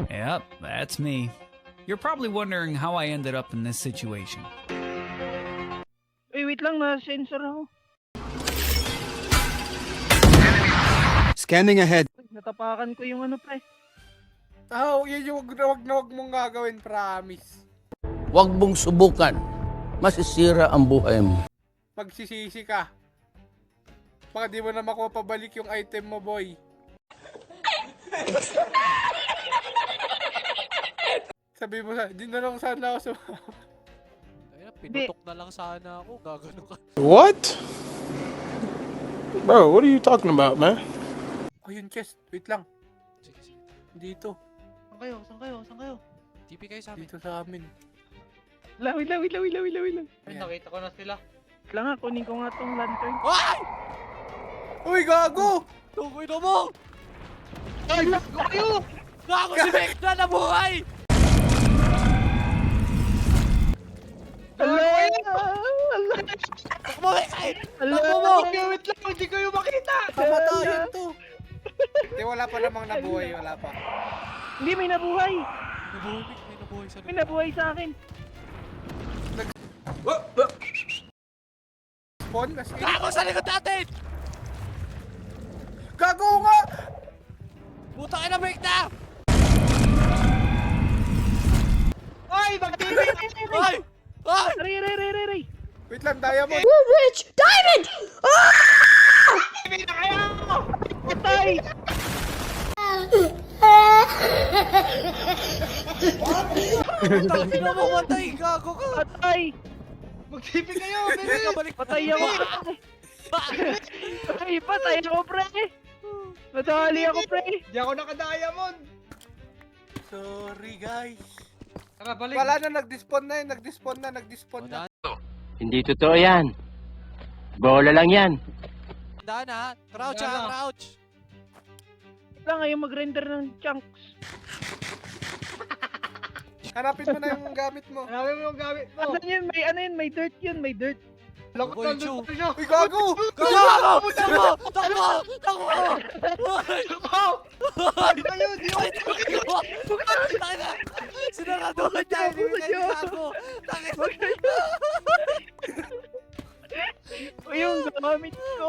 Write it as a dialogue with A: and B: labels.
A: Yep, that's me. You're probably wondering how I ended up in this situation.
B: Uy, wait lang, na-sensor ako.
C: Scanning ahead.
B: Uy, natapakan ko yung ano pre.
D: Yan yung wag mong gagawin, promise.
E: Huwag mong subukan. Masisira ang buhay mo.
D: Magsisisi ka. Baka di mo na makuha pabalik yung item mo, boy. Sabi mo sa, di na lang sana ako
F: Pinutok na lang sana ako. Gagano ka.
G: What? Bro, what are you talking about, man?
D: Oh, yun, chest. Wait lang.
F: Sige, sige.
D: Dito.
B: Saan kayo? Saan kayo? Saan kayo?
F: TP kayo sa amin.
D: Dito sa amin.
B: Wait lang.
D: Ayan.
H: Nakita ko na sila.
B: Wait lang nga, kunin ko nga tong lantern.
F: Ay!
D: Uy, gago!
F: Tukoy na mo!
B: Ay, naku kayo!
F: Gago si Vecna na buhay!
B: Ala!
F: Takbo, Vecna!
B: Ala!
F: Takbo mo!
B: Wait lang, hindi kayo makita!
D: Pamatayin to! Hindi, wala pa namang nabuhay. Wala pa.
B: Hindi, may nabuhay!
F: Nabuhay, Vic. May nabuhay sa
B: May nabuhay sa akin!
D: Spawn? As in?
F: Gago sa likod natin!
D: Gago nga!
F: Puta ka na, Vecna!
B: Ay! Mag-TV!
F: Ay! Ay!
B: Aray!
D: Wait lang, diamond.
B: Patay!
F: Putang ina mo, matay! Gago ka!
B: Patay!
H: Mag-TV kayo!
F: Vecna, balik!
B: Patay ako! Patay ako, pre! Natali ako, pre!
H: Di ako naka-diamond!
D: Sorry, guys.
H: Tara, balik!
D: Wala na, nag-despawn na.
E: Hindi totoo yan. Bola lang yan.
F: Tandaan ha! Crouch
H: Tandaan
F: ha!
H: lang.
F: Crouch!
B: Wait lang, ayaw mag-render ng chunks.
D: Hanapin mo na yung gamit mo.
H: Hanapin mo yung gamit mo!
B: Ano yun? May dirt yun, may dirt.
H: Lakot
F: Boy,
H: na
F: Chu.
H: doon siya!
D: Uy, gago!
F: Gago! Takbo! Takbo! Takbo!
H: Di kayo! Di ako!
F: Sinaraduhan niya! Hindi mo kayo gago!
B: O yung gamit ko.